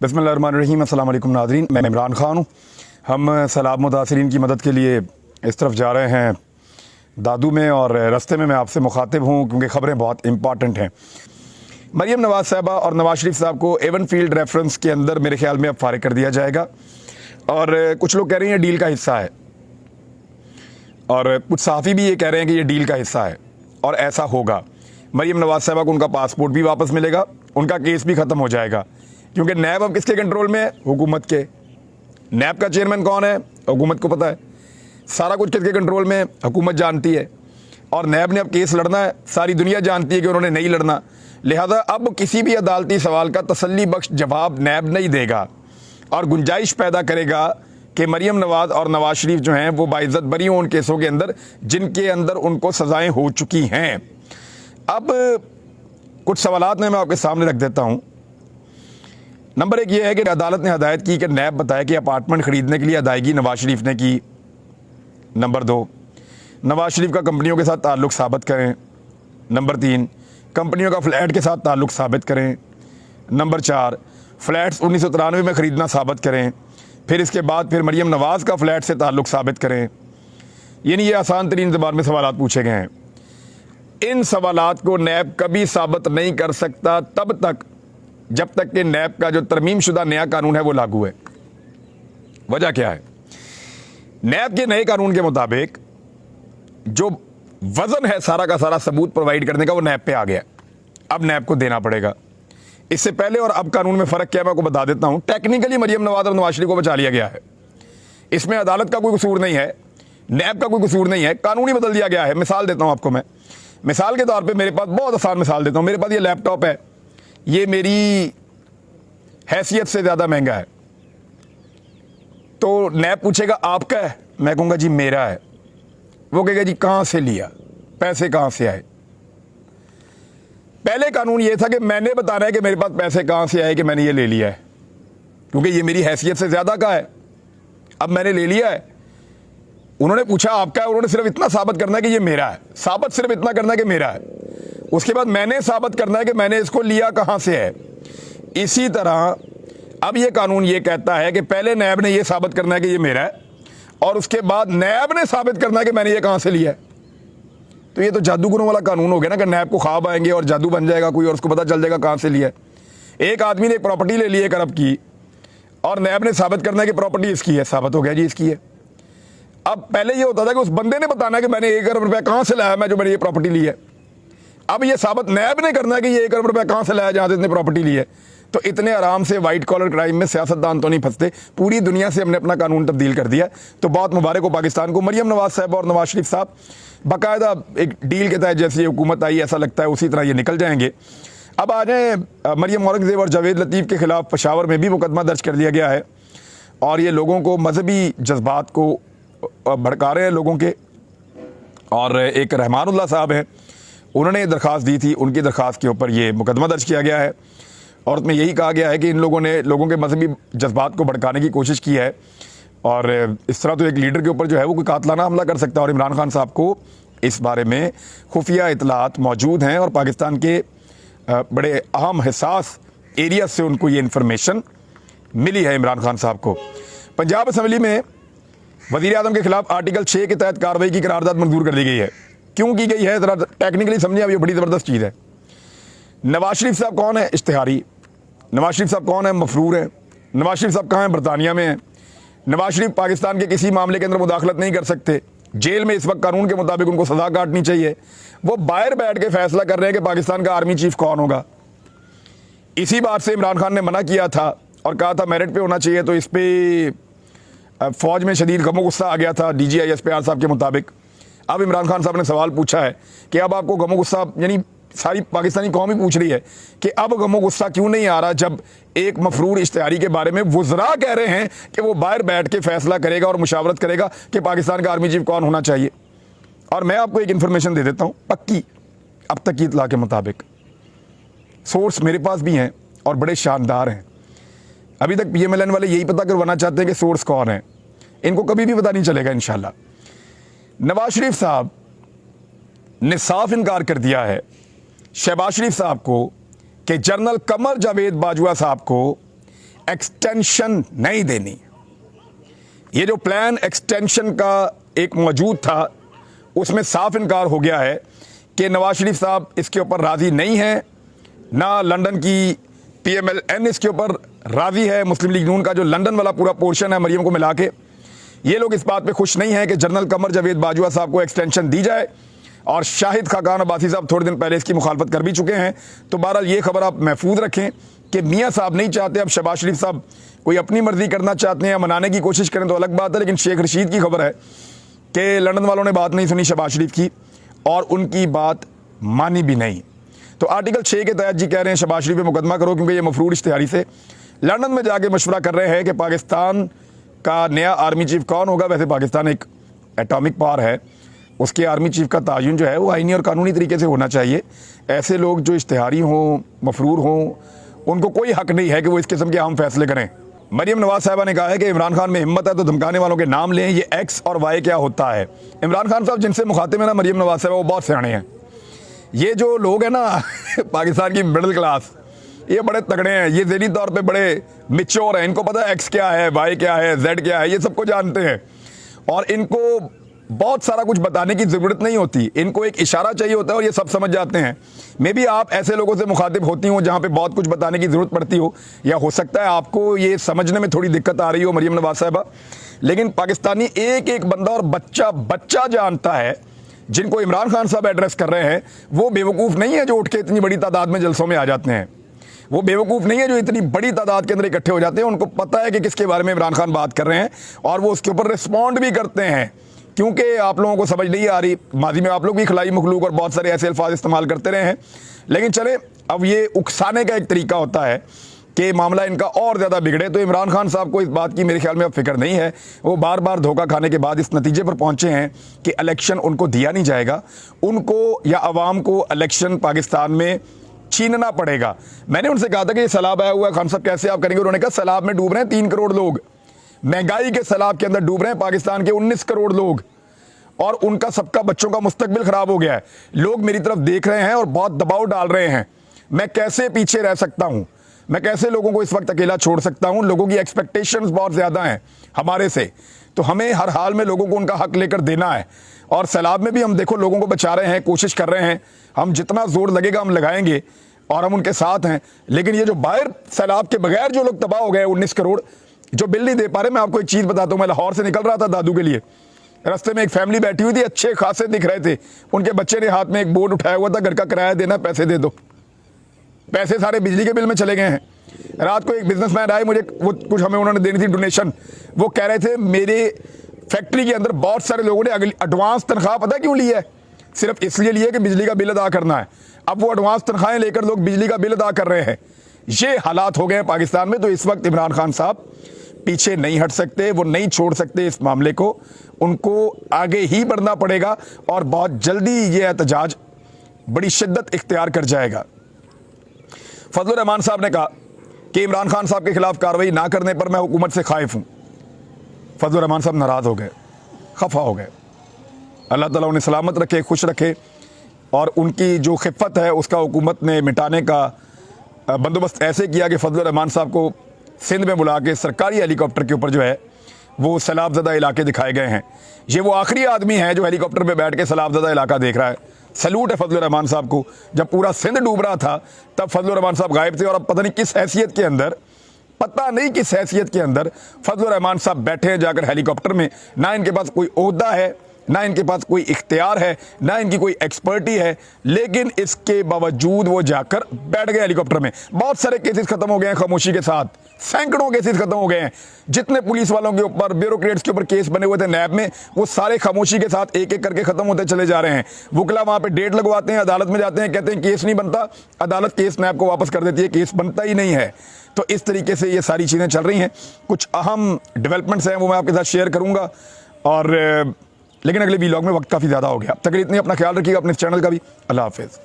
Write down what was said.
बिस्मिल्लाहिर्रहमानिर्रहीम। अस्सलाम वालेकुम नाज़रीन, मैं इमरान ख़ान हूँ। हम सैलाब मुतासिरीन की मदद के लिए इस तरफ जा रहे हैं दादू में, और रास्ते में मैं आपसे मुखातिब हूँ क्योंकि ख़बरें बहुत इंपॉर्टेंट हैं। मरीम नवाज़ साहबा और नवाज़ शरीफ साहब को एवन फील्ड रेफरेंस के अंदर मेरे ख्याल में अब फारिग कर दिया जाएगा, और कुछ लोग कह रहे हैं ये डील का हिस्सा है, और कुछ सहाफ़ी भी ये कह रहे हैं कि ये डील का हिस्सा है और ऐसा होगा। मरीम नवाज़ साहबा को उनका पासपोर्ट भी वापस मिलेगा, उनका केस भी ख़त्म हो जाएगा, क्योंकि नैब अब किसके कंट्रोल में है? हुकूमत के। नैब का चेयरमैन कौन है? हुकूमत को पता है। सारा कुछ किसके कंट्रोल में है? हुकूमत जानती है। और नैब ने अब केस लड़ना है, सारी दुनिया जानती है कि उन्होंने नहीं लड़ना। लिहाजा अब किसी भी अदालती सवाल का तसल्ली बख्श जवाब नैब नहीं देगा और गुंजाइश पैदा करेगा कि मरीम नवाज़ और नवाज शरीफ जो हैं वो बाइज्जत बरी हों उन केसों के अंदर जिनके अंदर उनको सज़ाएँ हो चुकी हैं। अब कुछ सवालात मैं आपके सामने रख देता हूँ। नंबर एक ये है कि अदालत ने हदायत की कि नैब बताए कि अपार्टमेंट ख़रीदने के लिए अदायगी नवाज शरीफ ने की। नंबर दो, नवाज शरीफ का कंपनियों के साथ ताल्लुक़ साबित करें। नंबर तीन, कंपनियों का फ्लैट के साथ ताल्लुक़ साबित करें। नंबर चार, फ्लैट्स 1993 में ख़रीदना साबित करें। फिर इसके बाद फिर मरीम नवाज़ का फ्लैट से ताल्लुक़ साबित करें। यानी ये आसान तरीन ज़बान में सवालात पूछे गए हैं। इन सवालात को नैब कभी साबित नहीं कर सकता तब तक जब तक कि नैब का जो तरमीम शुदा नया कानून है वो लागू है। वजह क्या है? नैब के नए कानून के मुताबिक जो वजन है सारा का सारा सबूत प्रोवाइड करने का वो नैब पे आ गया। अब नैब को देना पड़ेगा। इससे पहले और अब कानून में फ़र्क क्या है मैं आपको बता देता हूँ। टेक्निकली मरीम नवाज़ और नवाज शरीफ को बचा लिया गया है, इसमें अदालत का कोई कसूर नहीं है, नैब का कोई कसूर नहीं है, कानून ही बदल दिया गया है। मिसाल देता हूँ आपको मैं, मिसाल के तौर पे मेरे पास बहुत आसान मिसाल देता हूँ। मेरे पास ये लैपटॉप है, ये मेरी हैसियत से ज़्यादा महंगा है, तो नैब पूछेगा आपका है, मैं कहूँगा जी मेरा है। वो कहेगा जी कहाँ से लिया, पैसे कहाँ से आए? पहले कानून ये था कि मैंने बताना है कि मेरे पास पैसे कहाँ से आए कि मैंने ये ले लिया है, क्योंकि ये मेरी हैसियत से ज़्यादा का है। अब मैंने ले लिया है, उन्होंने पूछा आपका है, उन्होंने सिर्फ इतना साबित करना है कि ये मेरा है, साबित सिर्फ इतना करना है कि मेरा है। उसके बाद मैंने साबित करना है कि मैंने इसको लिया कहाँ से है। इसी तरह अब ये कानून ये कहता है कि पहले नैब ने ये साबित करना है कि ये मेरा है, और उसके बाद नैब ने साबित करना है कि मैंने ये कहाँ से लिया है। तो ये तो जादूगरों वाला कानून हो गया ना कि नैब को ख्वाब आएंगे और जादू बन जाएगा कोई और उसको पता चल जाएगा कहाँ से लिया है। एक आदमी ने एक प्रॉपर्टी ले ली 1 अरब की, और नैब ने साबित करना है कि प्रॉपर्टी इसकी है, साबित हो गया जी इसकी है। अब पहले ये होता था कि उस बंदे ने बताना है कि मैंने 1 अरब रुपया कहाँ से लाया मैं जो मैंने ये प्रॉपर्टी ली है। अब ये साबित नैब ने करना है कि ये 1 अरब रुपया कहाँ से लाया जहाँ से इसने प्रॉपर्टी ली है। तो इतने आराम से वाइट कॉलर क्राइम में सियासतदान तो नहीं फंसते। पूरी दुनिया से हमने अपना कानून तब्दील कर दिया। तो बहुत मुबारक हो पाकिस्तान को। मरीम नवाज़ साहब और नवाज शरीफ साहब बाकायदा एक डील के तहत जैसे हुकूमत आई ऐसा लगता है उसी तरह ये निकल जाएंगे। अब आ जाए, मरीम औरंगज़ेब और जावेद लतीफ़ के ख़िलाफ़ पेशावर में भी मुकदमा दर्ज कर लिया गया है, और ये लोगों को मजहबी जज्बात को भड़का रहे हैं लोगों के। और एक रहमानुल्लाह साहब हैं, उन्होंने दरख्वास्त दी थी, उनकी दरख्वास्त के ऊपर ये मुकदमा दर्ज किया गया है, और उसमें यही कहा गया है कि इन लोगों ने लोगों के मजहबी जज्बात को भड़काने की कोशिश की है। और इस तरह तो एक लीडर के ऊपर जो है वो कोई कातलाना हमला कर सकता है। और इमरान खान साहब को इस बारे में खुफिया इतलात मौजूद हैं, और पाकिस्तान के बड़े अहम हसास एरिया से उनको ये इंफॉर्मेशन मिली है इमरान खान साहब को। पंजाब असम्बली में वज़ीर आज़म के खिलाफ आर्टिकल 6 के तहत कार्रवाई की करारदाद मंजूर कर दी गई है। क्यों की गई है ज़रा टेक्निकली समझिए, अब ये बड़ी ज़बरदस्त चीज़ है। नवाज शरीफ साहब कौन है? इश्तिहारी। नवाज शरीफ साहब कौन है? मफरूर है। नवाज शरीफ साहब कहाँ हैं? बरतानिया में हैं। नवाज शरीफ पाकिस्तान के किसी मामले के अंदर मुदाखलत नहीं कर सकते। जेल में इस वक्त कानून के मुताबिक उनको सज़ा काटनी चाहिए। वो बाहर बैठ के फैसला कर रहे हैं कि पाकिस्तान का आर्मी चीफ कौन होगा। इसी बात से इमरान खान ने मना किया था और कहा था मेरिट पे होना चाहिए, तो इस पर फ़ौज में शदीद गमो गुस्सा आ गया था DGI-SPR साहब के मुताबिक। अब इमरान खान साहब ने सवाल पूछा है कि अब आपको गमो गुस्सा, यानी सारी पाकिस्तानी कौम ही पूछ रही है कि अब गमो गुस्सा क्यों नहीं आ रहा जब एक मफरूर इश्तिहारी के बारे में वुज़रा कह रहे हैं कि वो बाहर बैठ के फैसला करेगा और मुशावरत करेगा कि पाकिस्तान का आर्मी चीफ कौन होना चाहिए। और मैं आपको एक इन्फॉर्मेशन दे देता हूँ पक्की, अब तक की इतला के मुताबिक, सोर्स मेरे पास भी हैं और बड़े शानदार हैं। अभी तक PMLN वाले यही पता करवाना चाहते हैं कि सोर्स कौन है, इनको कभी भी पता नहीं चलेगा इंशाल्लाह। नवाज शरीफ साहब ने साफ इनकार कर दिया है शहबाज शरीफ साहब को कि जनरल कमर जावेद बाजवा साहब को एक्सटेंशन नहीं देनी। ये जो प्लान एक्सटेंशन का एक मौजूद था उसमें साफ इनकार हो गया है कि नवाज शरीफ साहब इसके ऊपर राज़ी नहीं है, ना लंदन की PMLN इसके ऊपर राज़ी है। मुस्लिम लीग नून का जो लंदन वाला पूरा पोर्शन है मरियम को मिला के, ये लोग इस बात पे खुश नहीं हैं कि जनरल कमर जावेद बाजवा साहब को एक्सटेंशन दी जाए, और शाहिद खाकान अब्बासी साहब थोड़े दिन पहले इसकी मुखालफत कर भी चुके हैं। तो बहरहाल ये खबर आप महफूज रखें कि मियाँ साहब नहीं चाहते, अब शहबाज शरीफ साहब कोई अपनी मर्जी करना चाहते हैं या मनाने की कोशिश करें तो अलग बात है। लेकिन शेख रशीद की खबर है कि लंदन वालों ने बात नहीं सुनी शहबाज शरीफ की और उनकी बात मानी भी नहीं। तो आर्टिकल 6 के तहत जी कह रहे हैं शहबाज शरीफ पे मुकदमा करो, क्योंकि ये मफरूर इश्तिहारी से लंदन में जाके मशवरा कर रहे हैं कि पाकिस्तान का नया आर्मी चीफ कौन होगा। वैसे पाकिस्तान एक एटॉमिक पावर है, उसके आर्मी चीफ का तयन जो है वो आईनी और कानूनी तरीके से होना चाहिए। ऐसे लोग जो इश्तिहारी हों, मफरूर हों, उनको कोई हक नहीं है कि वो इस किस्म के अहम फैसले करें। मरियम नवाज साहबा ने कहा है कि इमरान खान में हिम्मत है तो धमकाने वालों के नाम लें, ये X और Y क्या होता है। इमरान खान साहब जिनसे मुखातिब है ना मरियम नवाज साहबा, वो बहुत सियाने हैं। ये जो लोग हैं ना पाकिस्तान की मिडिल क्लास, ये बड़े तगड़े हैं, ये ज़हनी तौर पे बड़े मिच्योर हैं। इनको पता है X क्या है, Y क्या है, Z क्या है, ये सबको जानते हैं और इनको बहुत सारा कुछ बताने की ज़रूरत नहीं होती। इनको एक इशारा चाहिए होता है और ये सब समझ जाते हैं। मे बी आप ऐसे लोगों से मुखातिब होती हो जहाँ पे बहुत कुछ बताने की ज़रूरत पड़ती हो, या हो सकता है आपको ये समझने में थोड़ी दिक्कत आ रही हो मरियम नवाज साहबा, लेकिन पाकिस्तानी एक एक बंदा और बच्चा बच्चा जानता है जिनको इमरान खान साहब एड्रेस कर रहे हैं। वो बेवकूफ़ नहीं है जो उठ के इतनी बड़ी तादाद में जलसों में आ जाते हैं, वो बेवकूफ़ नहीं है जो इतनी बड़ी तादाद के अंदर इकट्ठे हो जाते हैं। उनको पता है कि किसके बारे में इमरान खान बात कर रहे हैं और वो उसके ऊपर रिस्पॉन्ड भी करते हैं, क्योंकि आप लोगों को समझ नहीं आ रही। माजी में आप लोग भी खिलाई मखलूक और बहुत सारे ऐसे अल्फाज इस्तेमाल करते रहे हैं, लेकिन चले अब ये उकसाने का एक तरीका होता है कि मामला इनका और ज़्यादा बिगड़े। तो इमरान खान साहब को इस बात की मेरे ख्याल में अब फिक्र नहीं है। वो बार बार धोखा खाने के बाद इस नतीजे पर पहुंचे हैं कि इलेक्शन उनको दिया नहीं जाएगा, उनको या अवाम को इलेक्शन पाकिस्तान में छीनना पड़ेगा। मैंने उनसे कहा था कि ये सैलाब आया हुआ है, खान साहब कैसे आप करेंगे। उन्होंने कहा सैलाब में डूब रहे हैं 3 करोड़ लोग, महंगाई के सैलाब के अंदर डूब रहे हैं पाकिस्तान के 19 करोड़ लोग, और उनका सबका बच्चों का मुस्तकबिल खराब हो गया है। लोग मेरी तरफ देख रहे हैं और बहुत दबाव डाल रहे हैं। मैं कैसे पीछे रह सकता हूं, मैं कैसे लोगों को इस वक्त अकेला छोड़ सकता हूं। लोगों की एक्सपेक्टेशंस बहुत ज़्यादा हैं हमारे से, तो हमें हर हाल में लोगों को उनका हक लेकर देना है। और सैलाब में भी हम देखो लोगों को बचा रहे हैं, कोशिश कर रहे हैं, हम जितना जोर लगेगा हम लगाएंगे और हम उनके साथ हैं। लेकिन ये जो बाहर सैलाब के बगैर जो लोग तबाह हो गए 19 करोड़ जो बिल नहीं दे पा रहे। मैं आपको एक चीज़ बताता हूँ, मैं लाहौर से निकल रहा था दादू के लिए, रास्ते में एक फैमिली बैठी हुई थी, अच्छे खासे दिख रहे थे। उनके बच्चे ने हाथ में एक बोर्ड उठाया हुआ था, घर का किराया देना, पैसे दे दो। पैसे सारे बिजली के बिल में चले गए हैं। रात को एक बिजनेसमैन आए, मुझे वो कुछ हमें उन्होंने देनी थी डोनेशन। वो कह रहे थे मेरे फैक्ट्री के अंदर बहुत सारे लोगों ने अगली एडवांस तनख्वाह पता क्यों ली है, सिर्फ इसलिए लिए कि बिजली का बिल अदा करना है। अब वो एडवांस तनख्वाहें लेकर लोग बिजली का बिल अदा कर रहे हैं। ये हालात हो गए हैं पाकिस्तान में। तो इस वक्त इमरान खान साहब पीछे नहीं हट सकते, वो नहीं छोड़ सकते इस मामले को, उनको आगे ही बढ़ना पड़ेगा और बहुत जल्दी ये एहतजाज बड़ी शिद्दत इख्तियार कर जाएगा। फजलुर रहमान साहब ने कहा कि इमरान खान साहब के खिलाफ कार्रवाई ना करने पर मैं हुकूमत से खाइफ हूँ। फजलुर रहमान साहब नाराज़ हो गए, खफा हो गए। अल्लाह ताला उन्हें सलामत रखे, खुश रखे और उनकी जो खिफ़त है उसका हुकूमत ने मिटाने का बंदोबस्त ऐसे किया कि फजलुर रहमान साहब को सिंध में बुला के सरकारी हेलीकॉप्टर के ऊपर जो है वो सैलाबज़दा इलाके दिखाए गए हैं। ये वो आखिरी आदमी है जो हेलीकॉप्टर पे बैठ के सैलाबज़दा इलाका देख रहा है। सैल्यूट है फजलुर रहमान साहब को। जब पूरा सिंध डूब रहा था तब फजलुर रहमान साहब गायब थे और अब पता नहीं किस हैसियत के अंदर, फजलुर रहमान साहब बैठे हैं जाकर हेलीकॉप्टर में। ना इनके पास कोई ओहदा है, ना इनके पास कोई इख्तियार है, ना इनकी कोई एक्सपर्टी है, लेकिन इसके बावजूद वो जाकर बैठ गए हेलीकॉप्टर में। बहुत सारे केसेस खत्म हो गए हैं खामोशी के साथ, सैकड़ों केसेस खत्म हो गए हैं। जितने पुलिस वालों के ऊपर, ब्यूरोक्रेट्स के ऊपर केस बने हुए थे नैब में, वो सारे खामोशी के साथ एक एक करके खत्म होते चले जा रहे हैं। वकला वहाँ पे डेट लगवाते हैं, अदालत में जाते हैं, कहते हैं केस नहीं बनता, अदालत केस नैब को वापस कर देती है, केस बनता ही नहीं है। तो इस तरीके से ये सारी चीज़ें चल रही हैं। कुछ अहम डेवलपमेंट्स हैं वो मैं आपके साथ शेयर करूँगा, और लेकिन अगले वीलॉग में वक्त काफ़ी ज़्यादा हो गया। तक इतनी अपना ख्याल रखिएगा, अपने चैनल का भी। अल्लाह हाफिज़।